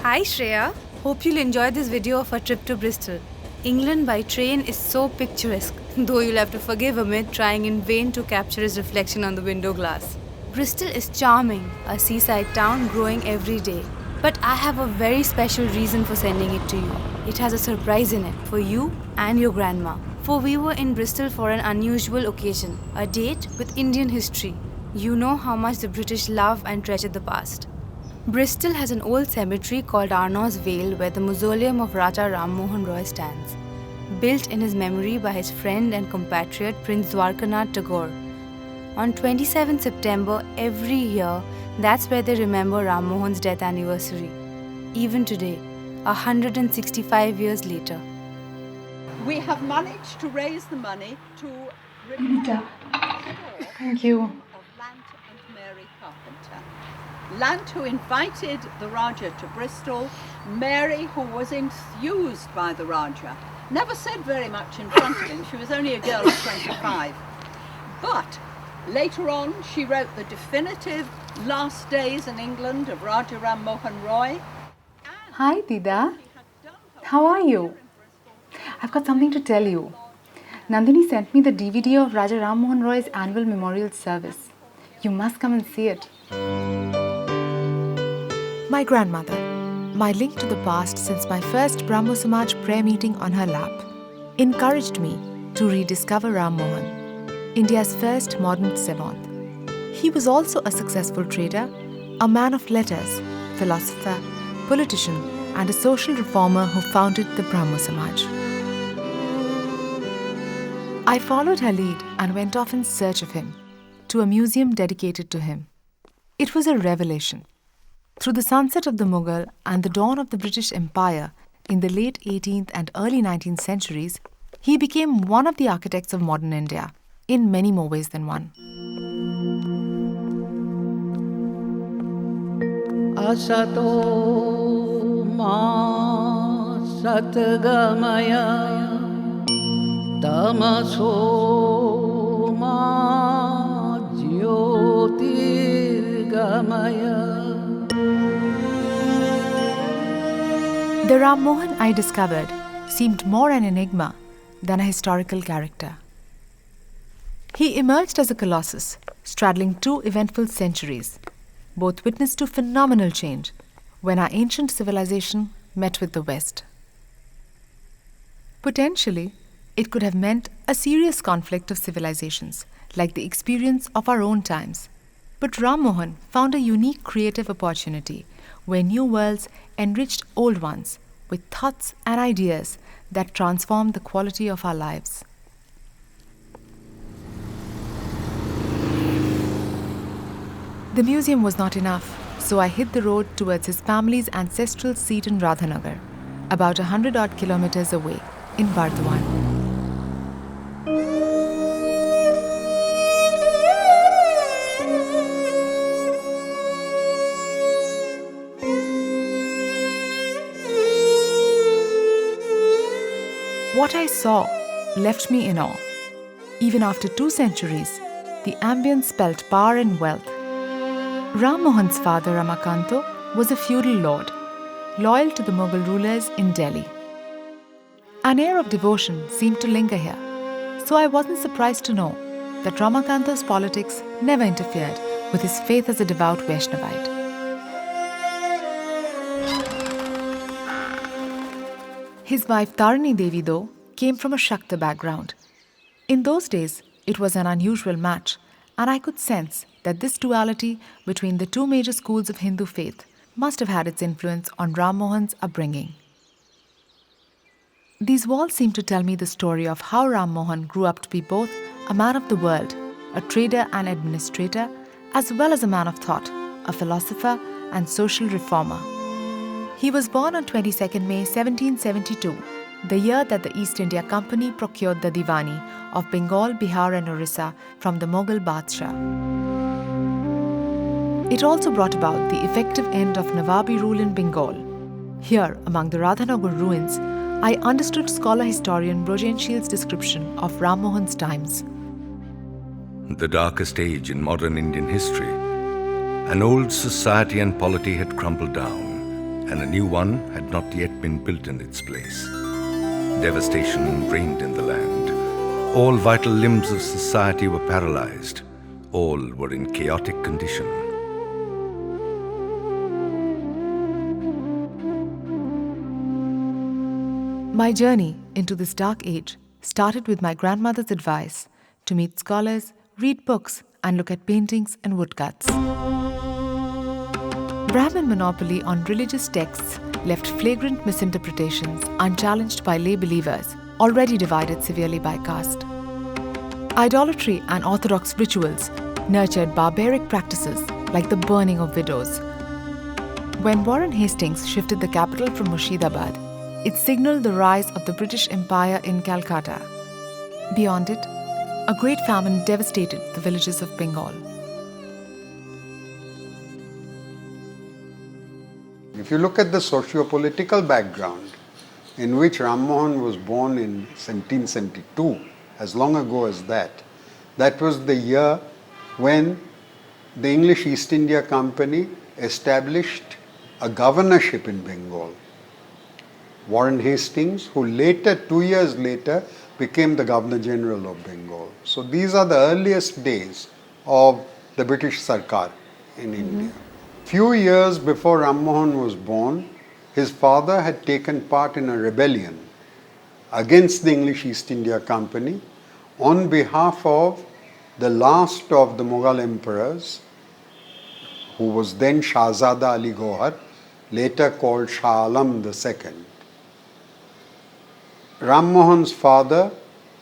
Hi Shreya, hope you'll enjoy this video of our trip to Bristol. England by train is so picturesque, though you'll have to forgive Amit trying in vain to capture his reflection on the window glass. Bristol is charming, a seaside town growing every day. But I have a very special reason for sending it to you. It has a surprise in it for you and your grandma. For we were in Bristol for an unusual occasion, a date with Indian history. You know how much the British love and treasure the past. Bristol has an old cemetery called Arnault's Vale where the mausoleum of Raja Rammohun Roy stands, built in his memory by his friend and compatriot Prince Dwarkanath Tagore. On 27 September every year, that's where they remember Rammohun's death anniversary. Even today, 165 years later. We have managed to raise the money to Anita, thank you. Of Lant and Mary Carpenter. Lant, who invited the Rajah to Bristol, Mary, who was enthused by the Rajah, never said very much in front of him. She was only a girl of 25. But later on, she wrote the definitive Last Days in England of Raja Rammohun Roy. Hi, Dida. How are you? I've got something to tell you. Nandini sent me the DVD of Raja Rammohun Roy's annual memorial service. You must come and see it. My grandmother, my link to the past since my first Brahmo Samaj prayer meeting on her lap, encouraged me to rediscover Rammohun, India's first modern savant. He was also a successful trader, a man of letters, philosopher, politician, and a social reformer who founded the Brahmo Samaj. I followed her lead and went off in search of him, to a museum dedicated to him. It was a revelation. Through the sunset of the Mughal and the dawn of the British Empire in the late 18th and early 19th centuries, he became one of the architects of modern India, in many more ways than one. Asato ma satgamaya tamaso ma jyotirgamaya. The Rammohun I discovered seemed more an enigma than a historical character. He emerged as a colossus, straddling two eventful centuries, both witness to phenomenal change when our ancient civilization met with the West. Potentially, it could have meant a serious conflict of civilizations, like the experience of our own times. But Rammohun found a unique creative opportunity where new worlds enriched old ones with thoughts and ideas that transformed the quality of our lives. The museum was not enough, so I hit the road towards his family's ancestral seat in Radhanagar, about 100-odd kilometers away, in Bardhaman. What I saw left me in awe. Even after 2 centuries, the ambience spelt power and wealth. Rammohun's father, Ramakanto, was a feudal lord, loyal to the Mughal rulers in Delhi. An air of devotion seemed to linger here, so I wasn't surprised to know that Ramakanto's politics never interfered with his faith as a devout Vaishnavite. His wife Tarini Devi, though, came from a Shakta background. In those days, it was an unusual match, and I could sense that this duality between the two major schools of Hindu faith must have had its influence on Rammohun's upbringing. These walls seem to tell me the story of how Rammohun grew up to be both a man of the world, a trader and administrator, as well as a man of thought, a philosopher and social reformer. He was born on 22nd May 1772, the year that the East India Company procured the Diwani of Bengal, Bihar and Orissa from the Mughal Badshah. It also brought about the effective end of Nawabi rule in Bengal. Here, among the Radhanagar ruins, I understood scholar-historian Brojenshiel's description of Rammohun's times. The darkest age in modern Indian history, an old society and polity had crumbled down, and a new one had not yet been built in its place. Devastation reigned in the land. All vital limbs of society were paralyzed. All were in chaotic condition. My journey into this dark age started with my grandmother's advice to meet scholars, read books, and look at paintings and woodcuts. Brahmin monopoly on religious texts left flagrant misinterpretations unchallenged by lay believers, already divided severely by caste. Idolatry and orthodox rituals nurtured barbaric practices like the burning of widows. When Warren Hastings shifted the capital from Murshidabad, it signaled the rise of the British Empire in Calcutta. Beyond it, a great famine devastated the villages of Bengal. If you look at the socio-political background in which Rammohun was born in 1772, as long ago as that, that was the year when the English East India Company established a governorship in Bengal. Warren Hastings, who later, 2 years later, became the Governor General of Bengal. So these are the earliest days of the British Sarkar in India. Few years before Rammohun was born, his father had taken part in a rebellion against the English East India Company on behalf of the last of the Mughal emperors, who was then Shahzada Ali Gohar, later called Shah Alam II. Rammohun's father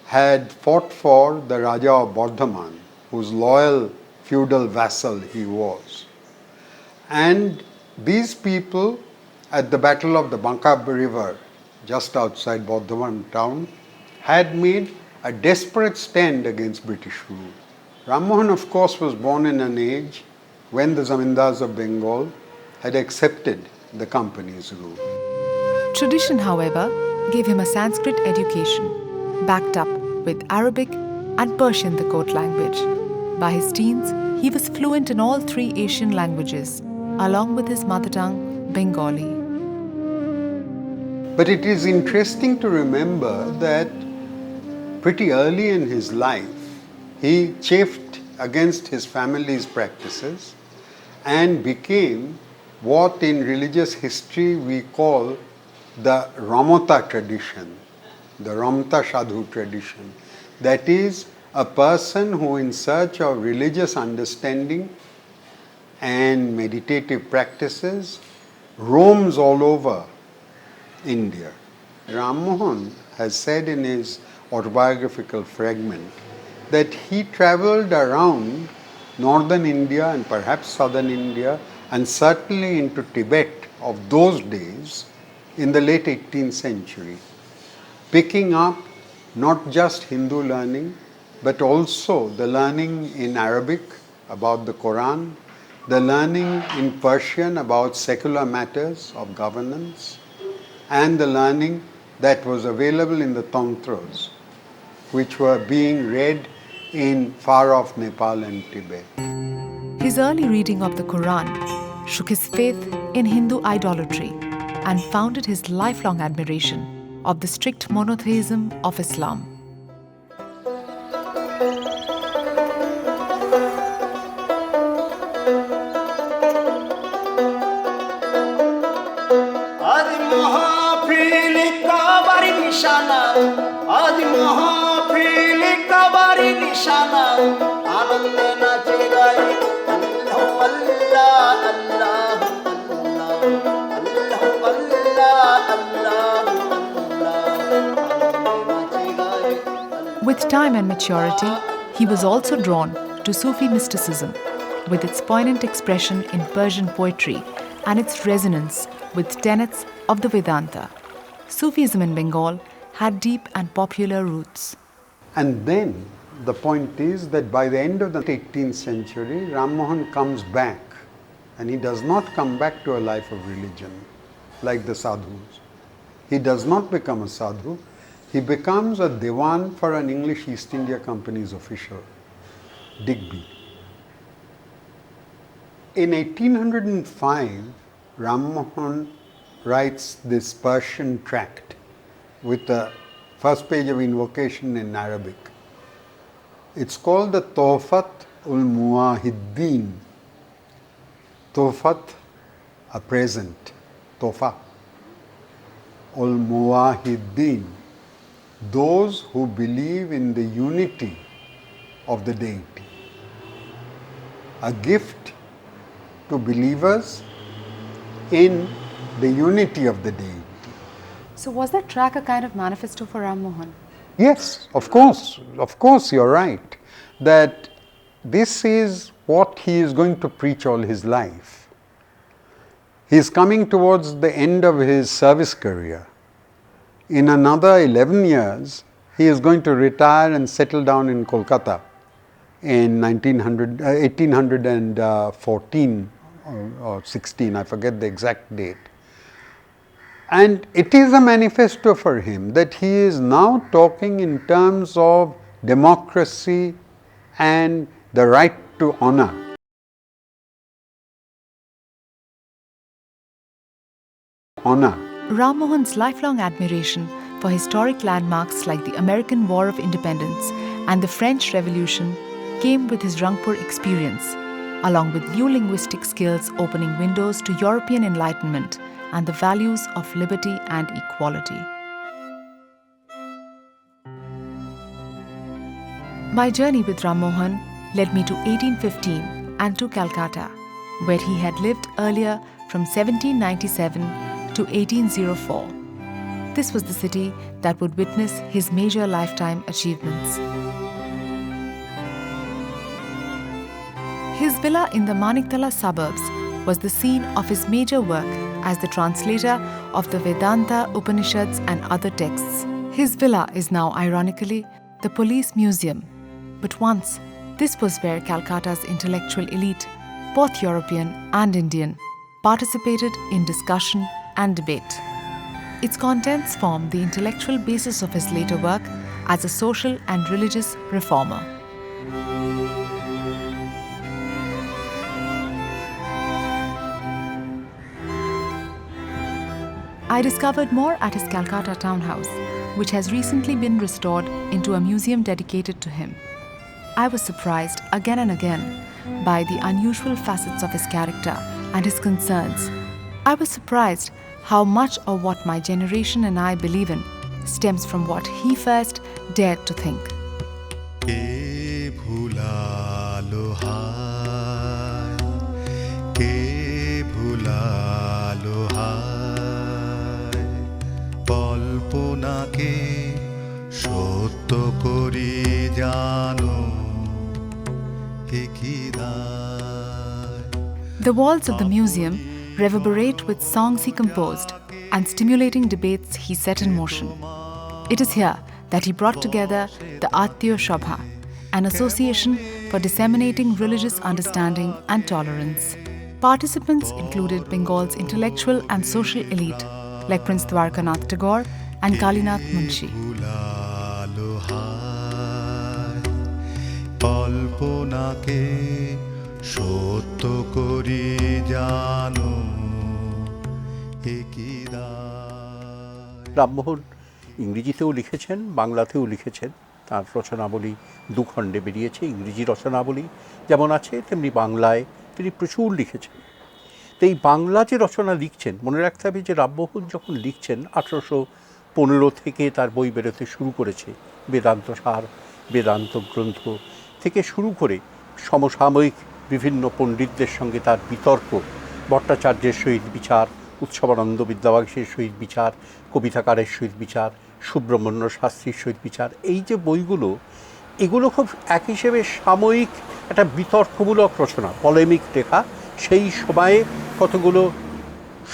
had fought for the Rajah of Bardhaman, whose loyal feudal vassal he was. And these people at the Battle of the Banka River, just outside Bardhaman town, had made a desperate stand against British rule. Rammohun, of course, was born in an age when the Zamindars of Bengal had accepted the company's rule. Tradition, however, gave him a Sanskrit education, backed up with Arabic and Persian, the court language. By his teens, he was fluent in all three Asian languages, along with his mother tongue, Bengali. But it is interesting to remember that pretty early in his life, he chafed against his family's practices and became what in religious history we call the Ramata tradition, the Ramta Sadhu tradition. That is, a person who in search of religious understanding and meditative practices roams all over India. Rammohun has said in his autobiographical fragment that he travelled around northern India and perhaps southern India and certainly into Tibet of those days in the late 18th century, picking up not just Hindu learning but also the learning in Arabic about the Quran, the learning in Persian about secular matters of governance, and the learning that was available in the tantras, which were being read in far-off Nepal and Tibet. His early reading of the Quran shook his faith in Hindu idolatry and founded his lifelong admiration of the strict monotheism of Islam. With time and maturity, he was also drawn to Sufi mysticism, with its poignant expression in Persian poetry and its resonance with tenets of the Vedanta. Sufism in Bengal had deep and popular roots. And then the point is that by the end of the 18th century, Rammohun comes back, and he does not come back to a life of religion like the sadhus. He does not become a sadhu. He becomes a Diwan for an English East India Company's official, Digby. In 1805, Rammohun writes this Persian tract with the first page of invocation in Arabic. It's called the Tawfat ul Muwahiddin. Tawfat, a present, Tofa. Ul Muwahiddin, those who believe in the unity of the deity. A gift to believers in the unity of the deity. So was that track a kind of manifesto for Rammohun? Yes, of course you're right, that this is what he is going to preach all his life. He is coming towards the end of his service career. In another 11 years, he is going to retire and settle down in Kolkata in 1814 or 16, I forget the exact date. And it is a manifesto for him that he is now talking in terms of democracy and the right to honor. Rammohun's lifelong admiration for historic landmarks like the American War of Independence and the French Revolution came with his Rangpur experience, along with new linguistic skills opening windows to European enlightenment and the values of liberty and equality. My journey with Rammohun led me to 1815 and to Calcutta, where he had lived earlier from 1797 to 1804. This was the city that would witness his major lifetime achievements. His villa in the Maniktala suburbs was the scene of his major work as the translator of the Vedanta, Upanishads and other texts. His villa is now, ironically, the police museum. But once, this was where Calcutta's intellectual elite, both European and Indian, participated in discussion and debate. Its contents form the intellectual basis of his later work as a social and religious reformer. I discovered more at his Calcutta townhouse, which has recently been restored into a museum dedicated to him. I was surprised again and again by the unusual facets of his character and his concerns. I was surprised how much of what my generation and I believe in stems from what he first dared to think. The walls of the museum reverberate with songs he composed and stimulating debates he set in motion. It is here that he brought together the Attiyo Shabha, an association for disseminating religious understanding and tolerance. Participants included Bengal's intellectual and social elite like Prince Dwarkanath Tagore and Kalinath Munshi. Rammohan ইংরেজিতেও লিখেছেন, বাংলাতেও লিখেছেন। তার রচনাবলী দুখণ্ডে বেরিয়েছে। ইংরেজি রচনাবলী যেমন আছে তেমনি বাংলায় তিনি প্রচুর লিখেছেন। তো এই বাংলা যে রচনা লিখছেন, মনে রাখতে হবে যে রামমোহন যখন লিখছেন 1815 থেকে তার বই বেরোতে শুরু করেছে। বেদান্ত সার, বেদান্ত গ্রন্থ থেকে শুরু করে সমসাময়িক বিভিন্ন পণ্ডিতদের সঙ্গে তার বিতর্ক, ভট্টাচার্যের সহিত বিচার, উৎসবানন্দ বিদ্যাবাগীশের সহিত বিচার, কবিতাকারের সহিত বিচার, সুব্রহ্মণ্য শাস্ত্রীর সহিত বিচার, এই যে বইগুলো, এগুলো খুব এক হিসেবে সাময়িক একটা বিতর্কমূলক রচনা, পলেমিক লেখা। সেই সময়ে কতগুলো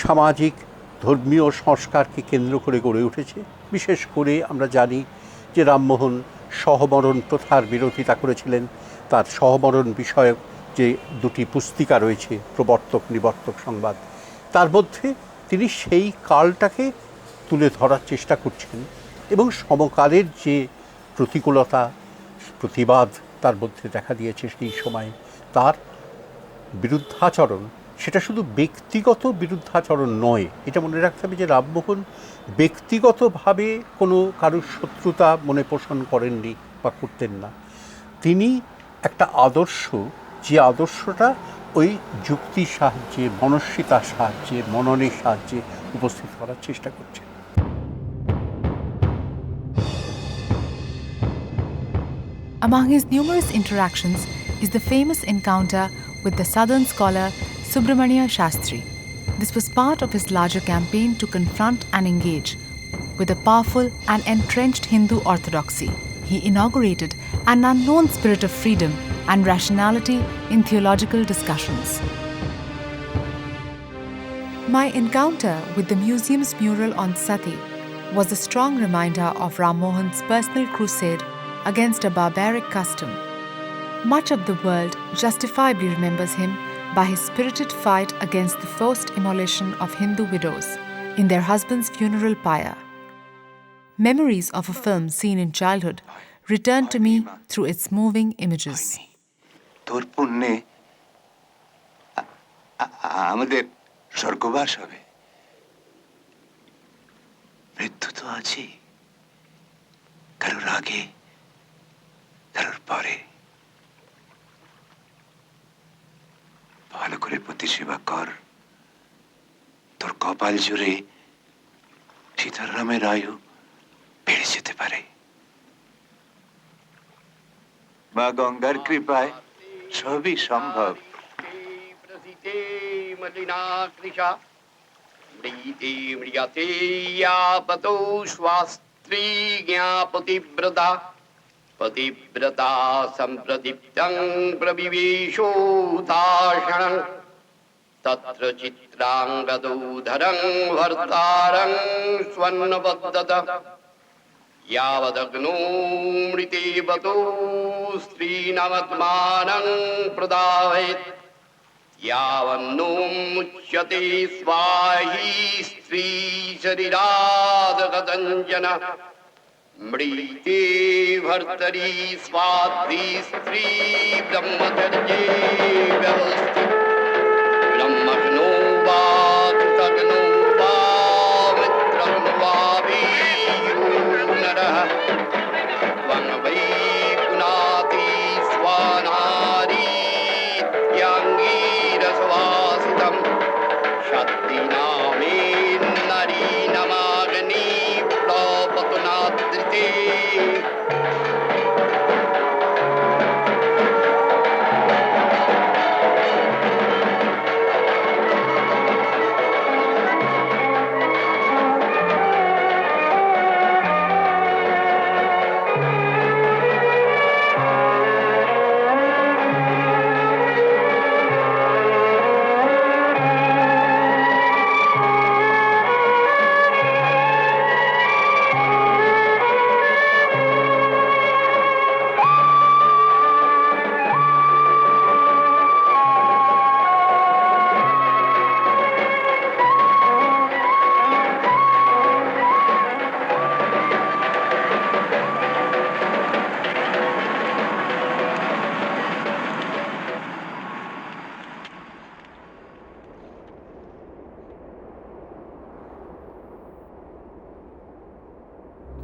সামাজিক ধর্মীয় সংস্কারকে কেন্দ্র করে গড়ে উঠেছে। বিশেষ করে আমরা জানি যে রামমোহন সহমরণ প্রথার বিরোধিতা করেছিলেন। তার সহমরণ বিষয়ক যে দুটি পুস্তিকা রয়েছে, প্রবর্তক নিবর্তক সংবাদ, তার মধ্যে তিনি সেই কালটাকে তুলে ধরার চেষ্টা করছেন এবং সমকালের যে প্রতিকূলতা, প্রতিবাদ তার মধ্যে দেখা দিয়েছে সেই সময়ে, তার বিরুদ্ধাচরণ, সেটা শুধু ব্যক্তিগত বিরুদ্ধাচরণ নয়, এটা মনে রাখতে হবে যে রামমোহন ব্যক্তিগতভাবে কোনো কারোর শত্রুতা মনে পোষণ করেননি বা করতেন না। তিনি একটা আদর্শ, যে আদর্শটা ওই যুক্তির সাহায্যে, মনস্বিতার সাহায্যে, মননের সাহায্যে উপস্থিত করার চেষ্টা করছেন। Among his numerous interactions is the famous encounter with the southern scholar Subramanya Shastri. This was part of his larger campaign to confront and engage with a powerful and entrenched Hindu orthodoxy. He inaugurated an unknown spirit of freedom and rationality in theological discussions. My encounter with the museum's mural on Sati was a strong reminder of Rammohun's personal crusade against a barbaric custom. Much of the world justifiably remembers him by his spirited fight against the forced immolation of Hindu widows in their husband's funeral pyre. Memories of a film seen in childhood returned to me through its moving images. তোর পুণ্যে আমাদের স্বর্গবাস হবে। মৃত্যু তো আছে, কারোর আগে কারোর পরে। ভালো করে প্রতিসেবা কর, তোর কপাল জুড়ে সীতারামের আয়ু বেড়ে যেতে পারে। মা গঙ্গার কৃপায় সবই সম্ভব। पतिव्रता सम्प्रदीप्तं प्रविवेशोदाशणं तत्र चित्राङ्गदौधरं भर्तारं स्वर्णबद्धत यावदग्नो मृते बतो स्त्रीणामात्मानं प्रदाहयेत् यावन्नो मुच्यते स्वाही स्त्री शरीरादगतञ्जन मृते भर्तरी स्वाधी स्त्री ब्रह्मचर्ये व्यवस्थित ब्रह्मग्नो वा कृतग्नो वा मित्रग्नो वा नरः त्वं वै पुनाति स्वानारीत्याङ्गीरसवासितं शक्तिनामेन नरीनमाग्नि प्रपतनाद्रिते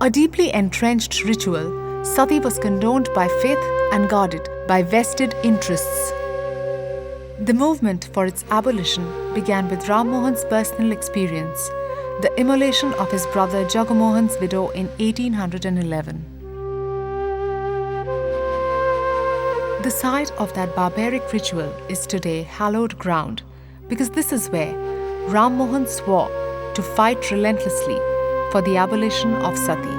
A deeply entrenched ritual, sati was condoned by faith and guarded by vested interests. The movement for its abolition began with Rammohun's personal experience, the immolation of his brother Jagamohan's widow in 1811. The site of that barbaric ritual is today hallowed ground because this is where Rammohun swore to fight relentlessly for the abolition of sati.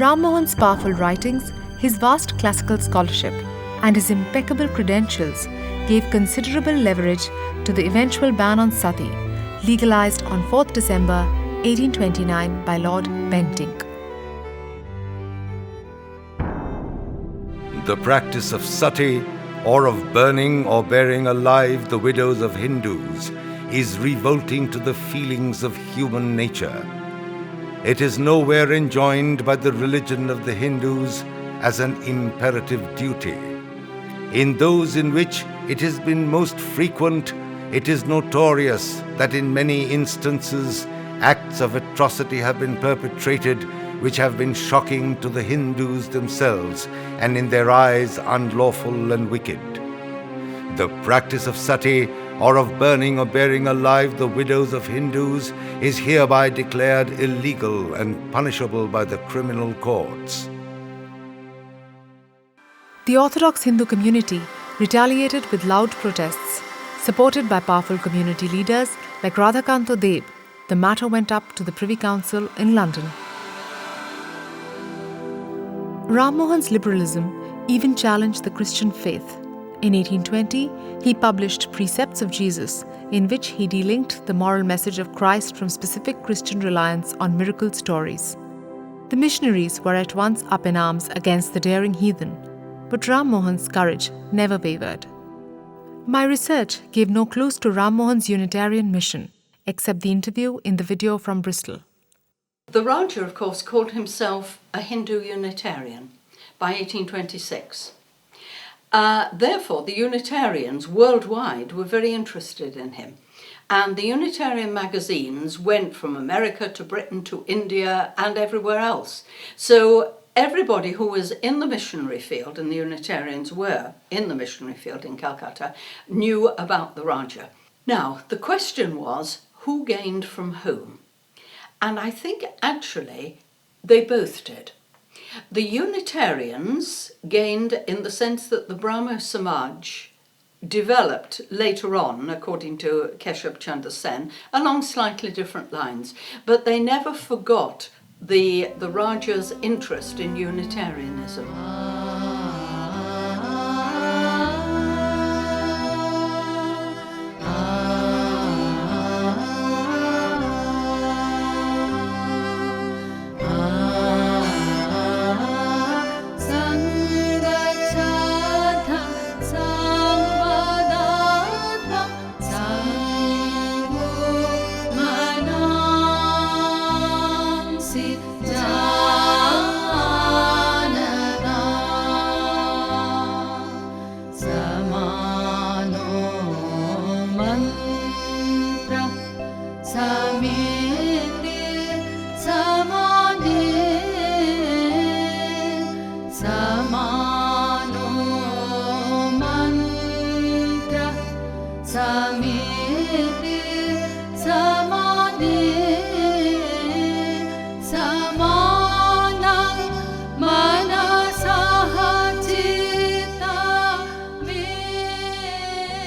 Rammohun's powerful writings, his vast classical scholarship, and his impeccable credentials gave considerable leverage to the eventual ban on sati, legalized on 4th December 1829 by Lord Bentinck. The practice of sati, or of burning or burying alive the widows of Hindus, is revolting to the feelings of human nature. It is nowhere enjoined by the religion of the Hindus as an imperative duty. In those in which it has been most frequent, it is notorious that in many instances acts of atrocity have been perpetrated which have been shocking to the Hindus themselves and in their eyes unlawful and wicked. The practice of sati, or of burning or burying alive the widows of Hindus, is hereby declared illegal and punishable by the criminal courts. The Orthodox Hindu community retaliated with loud protests. Supported by powerful community leaders like Radhakanto Deb, the matter went up to the Privy Council in London. Rammohun's liberalism even challenged the Christian faith. In 1820, he published Precepts of Jesus, in which he delinked the moral message of Christ from specific Christian reliance on miracle stories. The missionaries were at once up in arms against the daring heathen, but Rammohun's courage never wavered. My research gave no clues to Rammohun's Unitarian mission, except the interview in the video from Bristol. The Rajah, of course, called himself a Hindu Unitarian by 1826. Therefore, the Unitarians worldwide were very interested in him. And the Unitarian magazines went from America to Britain to India and everywhere else. So everybody who was in the missionary field, and the Unitarians were in the missionary field in Calcutta, knew about the Rajah. Now, the question was, who gained from whom? And I think actually they both did. The Unitarians gained in the sense that the Brahmo Samaj developed later on, according to Keshab Chandra Sen, along slightly different lines, but they never forgot the Rajah's interest in Unitarianism.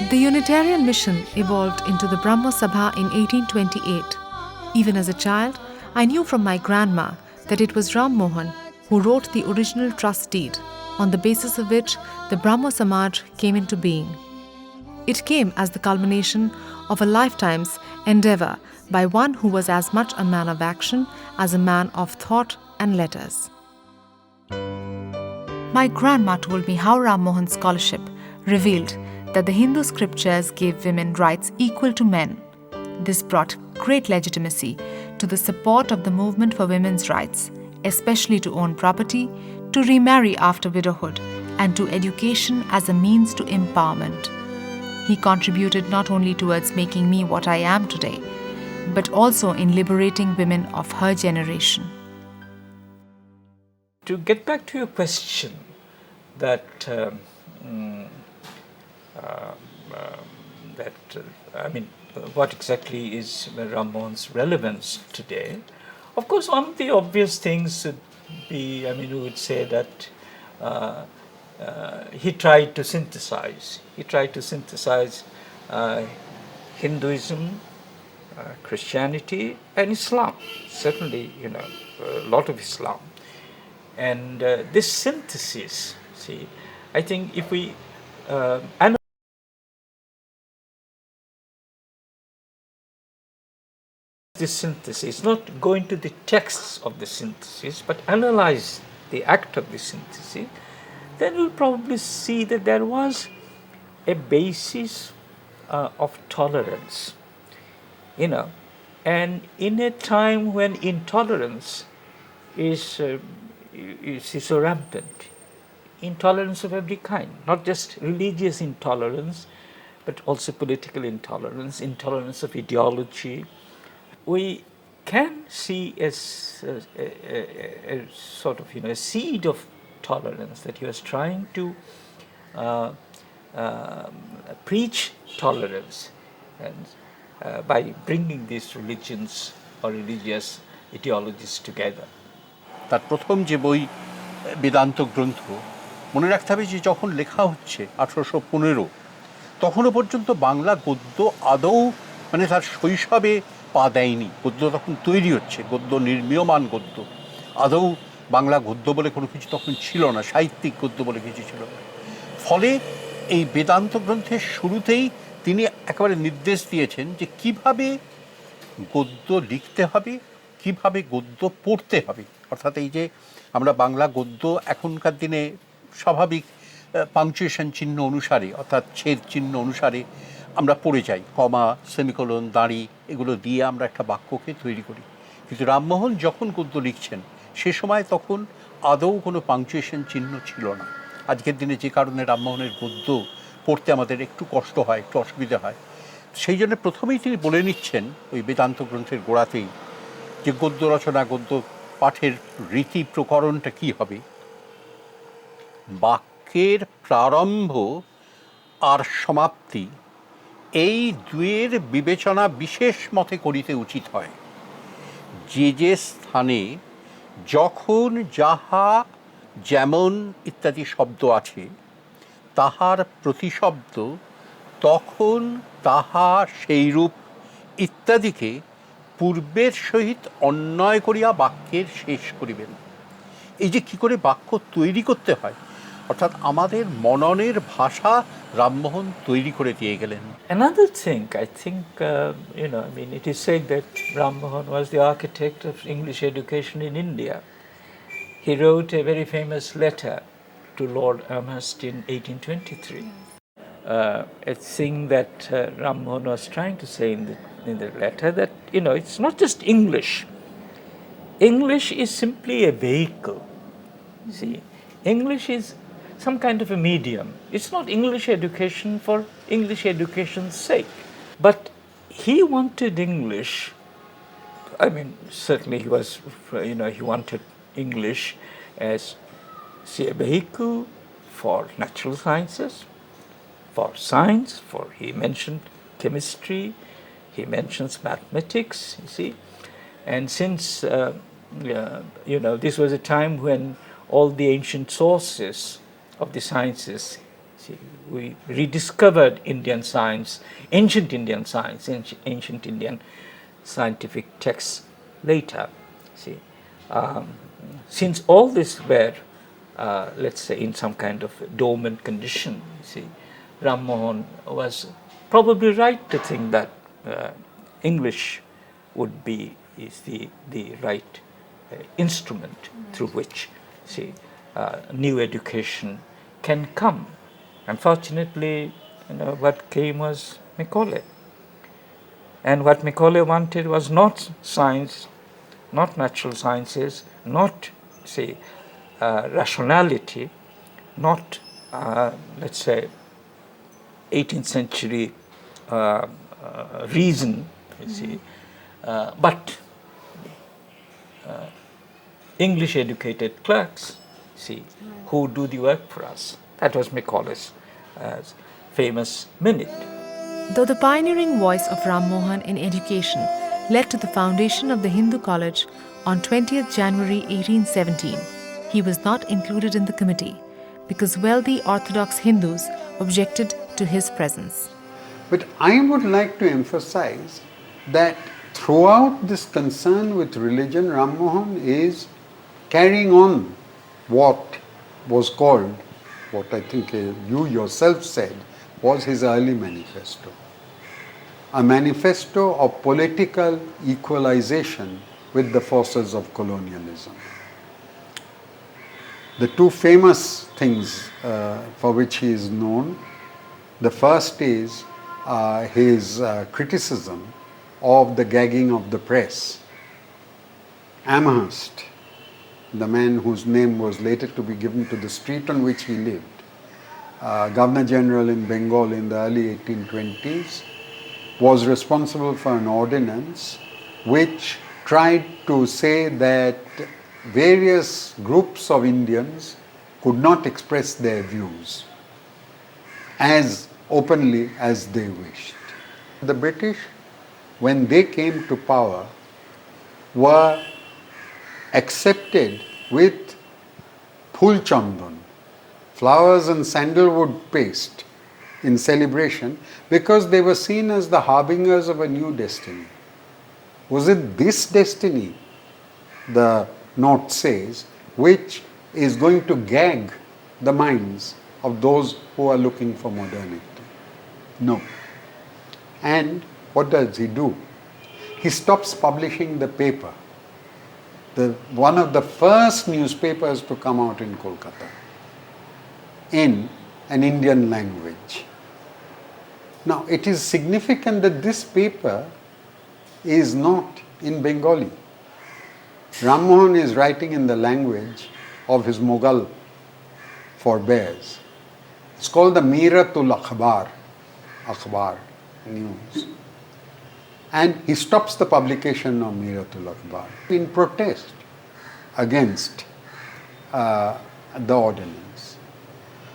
The Unitarian mission evolved into the Brahmo Sabha in 1828. Even as a child, I knew from my grandma that it was Rammohun who wrote the original trust deed, on the basis of which the Brahmo Samaj came into being. It came as the culmination of a lifetime's endeavor by one who was as much a man of action as a man of thought and letters. My grandma told me how Rammohun's scholarship revealed that the Hindu scriptures gave women rights equal to men. This brought great legitimacy to the support of the movement for women's rights, especially to own property, to remarry after widowhood, and to education as a means to empowerment. He contributed not only towards making me what I am today, but also in liberating women of her generation. To get back to your question, that what exactly is Rammohun's relevance today? Of course, one of the obvious things would be, we would say that he tried to synthesize. He tried to synthesize Hinduism, Christianity, and Islam. Certainly, a lot of Islam. And this synthesis, I think if we analyze this synthesis, not go into the texts of the synthesis, but analyze the act of the synthesis, then we'll probably see that there was a basis of tolerance. And in a time when intolerance is so rampant, intolerance of every kind, not just religious intolerance, but also political intolerance, intolerance of ideology, we can see as a sort of a seed of tolerance, that he was trying to uh, preach tolerance, and by bringing these religions or religious ideologies together. তার প্রথম যে বই বেদান্ত গ্রন্থ, মনে রাখতে হবে যে যখন লেখা হচ্ছে 1815, তখনও পর্যন্ত বাংলা গদ্য আদৌ মানে তার শৈশবে পা দেয়নি। গদ্য তখন তৈরি হচ্ছে, গদ্য নির্মীয়মান গদ্য, আদৌ বাংলা গদ্য বলে কোনো কিছু তখন ছিল না, সাহিত্যিক গদ্য বলে কিছু ছিল না। ফলে এই বেদান্ত গ্রন্থের শুরুতেই তিনি একেবারে নির্দেশ দিয়েছেন যে কিভাবে গদ্য লিখতে হবে, কিভাবে গদ্য পড়তে হবে। অর্থাৎ এই যে আমরা বাংলা গদ্য এখনকার দিনে স্বাভাবিক পাংচুয়েশন চিহ্ন অনুসারে, অর্থাৎ ছেদ চিহ্ন অনুসারে আমরা পড়ে যাই, কমা, সেমিকোলন, দাঁড়ি এগুলো দিয়ে আমরা একটা বাক্যকে তৈরি করি। কিন্তু রামমোহন যখন গদ্য লিখছেন সে সময় তখন আদৌ কোনো পাংচুয়েশন চিহ্ন ছিল না। আজকের দিনে যে কারণে রামমোহনের গদ্য পড়তে আমাদের একটু কষ্ট হয়, একটু অসুবিধা হয়, সেই জন্য প্রথমেই তিনি বলে নিচ্ছেন ওই বেদান্ত গ্রন্থের গোড়াতেই যে গদ্য রচনা, গদ্য পাঠের রীতি প্রকরণটা কী হবে। বাক্যের প্রারম্ভ আর সমাপ্তি এই দুয়ের বিবেচনা বিশেষ মতে করিতে উচিত হয়। যে যে স্থানে যখন যাহা যেমন ইত্যাদি শব্দ আছে, তাহার প্রতিশব্দ তখন তাহা সেইরূপ ইত্যাদিকে পূর্বের সহিত অন্বয় করিয়া বাক্যের শেষ করিবেন। এই যে কী করে বাক্য তৈরি করতে হয়, অর্থাৎ আমাদের মননের ভাষা রামমোহন তৈরি করে দিয়ে গেলেন। Another thing, I think, it is said that Rammohun was the architect of English education in India. He wrote a very famous letter to Lord Amherst in 1823. A thing that Rammohun was trying to say in the letter, that it's not just English. English is simply a vehicle. See, English is some kind of a medium. It's not English education for English education's sake. But he wanted English. I mean, certainly he wanted English as, say, a vehicle for natural sciences, for science, he mentioned chemistry, he mentions mathematics, you see. And since, this was a time when all the ancient sources of the sciences, see, we rediscovered Indian science, ancient Indian science, ancient Indian scientific texts later. See, since all this were, let's say, in some kind of dormant condition, see, Rammohun was probably right to think that English is the right instrument through which, see, new education can come. Unfortunately, what came was Macaulay. And what Macaulay wanted was not science, not natural sciences, not, say, rationality, not, let's say, 18th century reason, you see, but English educated clerks, see, who do the work for us. That was Macaulay's famous minute. Though the pioneering voice of Rammohun in education led to the foundation of the Hindu College on 20th January 1817, he was not included in the committee because wealthy Orthodox Hindus objected to his presence. But I would like to emphasize that throughout this concern with religion, Rammohun is carrying on what was called, what I think you yourself said, was his early manifesto. A manifesto of political equalization with the forces of colonialism. The two famous things for which he is known, the first is his criticism of the gagging of the press. Amherst, the man whose name was later to be given to the street on which he lived, Governor General in Bengal in the early 1820s, was responsible for an ordinance which tried to say that various groups of Indians could not express their views as openly as they wished. The British, when they came to power, were accepted with phul chandan, flowers and sandalwood paste, in celebration because they were seen as the harbingers of a new destiny. Was it this destiny, the note says, which is going to gag the minds of those who are looking for modernity? No. And what does he do? He stops publishing the paper, one of the first newspapers to come out in Kolkata, in an Indian language. Now, it is significant that this paper is not in Bengali. Rammohun is writing in the language of his Mughal forebears. It's called the Miratul Akhbar, news. And he stops the publication of Miratul Akhbar in protest against the ordinance.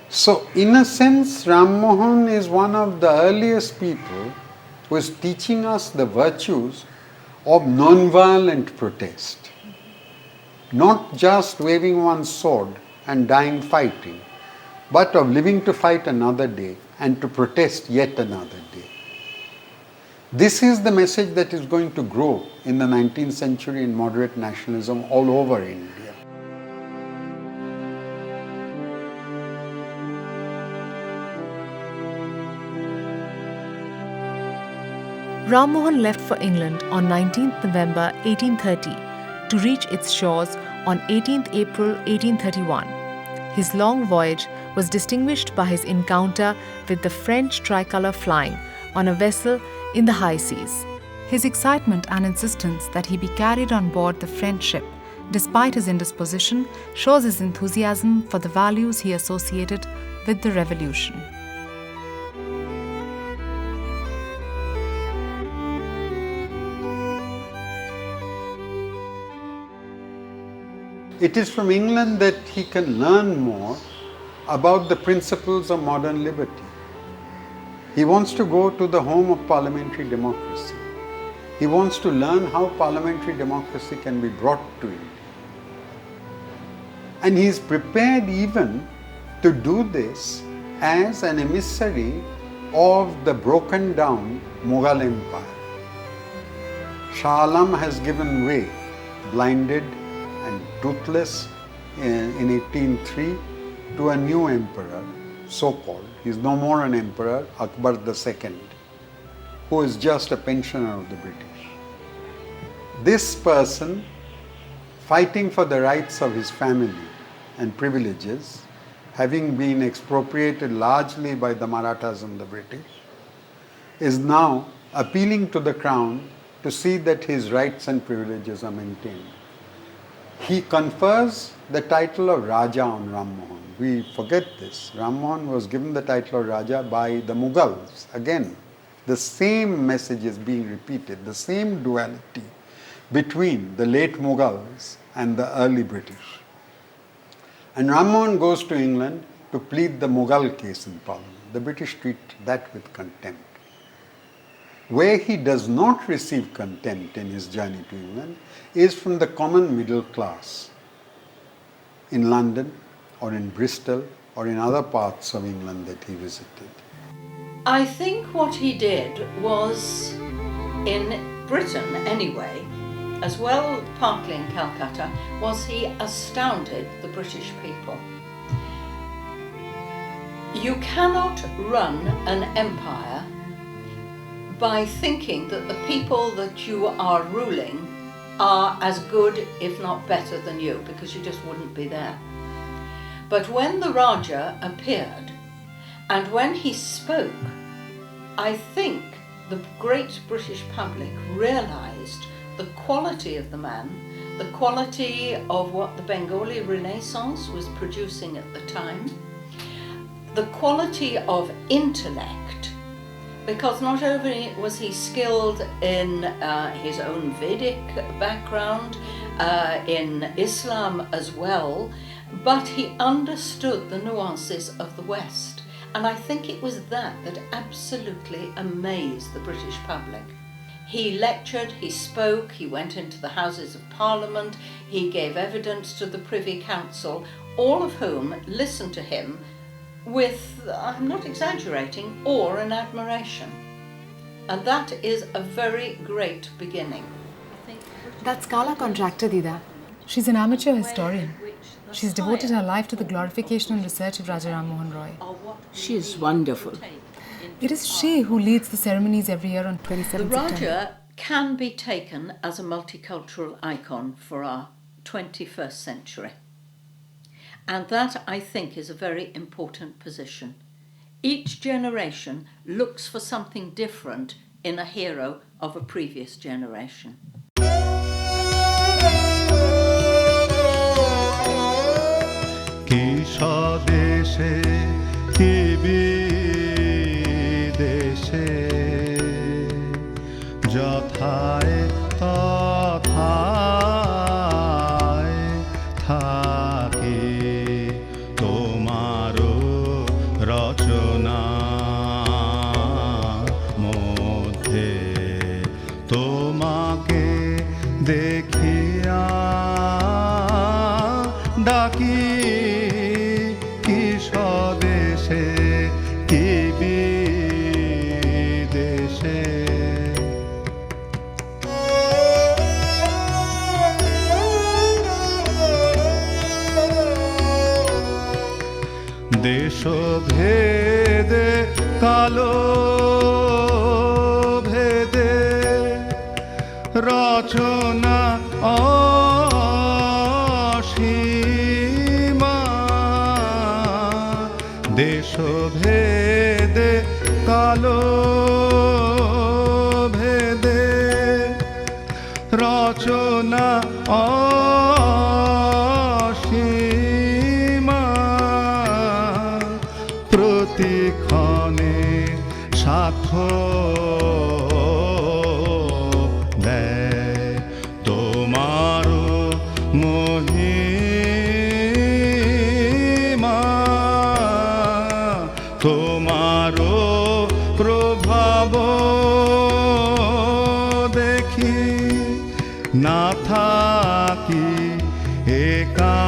So, in a sense, Rammohun is one of the earliest people who is teaching us the virtues of non-violent protest. Not just waving one's sword and dying fighting, but of living to fight another day and to protest yet another day. This is the message that is going to grow in the 19th century in moderate nationalism all over India. Rammohun left for England on 19th November 1830 to reach its shores on 18th April 1831. His long voyage was distinguished by his encounter with the French tricolour flying on a vessel in the high seas. His excitement and insistence that he be carried on board the French ship, despite his indisposition, shows his enthusiasm for the values he associated with the revolution. It is from England that he can learn more about the principles of modern liberty. He wants to go to the home of parliamentary democracy. He wants to learn how parliamentary democracy can be brought to India. And he is prepared even to do this as an emissary of the broken down Mughal Empire. Shah Alam has given way, blinded and toothless in 1803 to a new emperor, so-called. He is no more an emperor, Akbar II, who is just a pensioner of the British. This person, fighting for the rights of his family and privileges, having been expropriated largely by the Marathas and the British, is now appealing to the crown to see that his rights and privileges are maintained. He confers the title of Rajah on Rammohun. We forget this. Rammohun was given the title of Rajah by the Mughals. Again, the same message is being repeated, the same duality between the late Mughals and the early British. And Rammohun goes to England to plead the Mughal case in Parliament. The British treat that with contempt. Where he does not receive contempt in his journey to England is from the common middle class in London or in Bristol or in other parts of England that he visited. I think what he did was, in Britain anyway, as well partly in Calcutta, was he astounded the British people. You cannot run an empire by thinking that the people that you are ruling are as good, if not better than you, because you just wouldn't be there. But when the Rajah appeared, and when he spoke, I think the great British public realised the quality of the man, the quality of what the Bengali Renaissance was producing at the time, the quality of intellect, because not only was he skilled in his own Vedic background, in Islam as well, but he understood the nuances of the West. And I think it was that absolutely amazed the British public. He lectured, he spoke, he went into the Houses of Parliament, he gave evidence to the Privy Council, all of whom listened to him with, I'm not exaggerating, awe and admiration. And that is a very great beginning. That's Kala Contractor, Dida. She's an amateur historian. She's devoted her life to the glorification and research of Raja Rammohun Roy. She is wonderful. It is she who leads the ceremonies every year on 27th The September. Rajah can be taken as a multicultural icon for our 21st century. And that, I think, is a very important position. Each generation looks for something different in a hero of a previous generation. কি স্বদেশে কি বিদেশে যথায় তথায় থাকে তোমারও রচনা মধ্যে তোমাকে দেখিয়া ডাকি কি স্বদেশে কি বিদেশে দেশ ভেদে কালো ভেদে রচনা অসীমা দেশ ভেদে কালো ভেদে রচনা অসীমা প্রতিক্ষণে সাক্ষ্য দেয় তোমারও মহিমা তোমারও প্রভাব দেখি না থাকি একা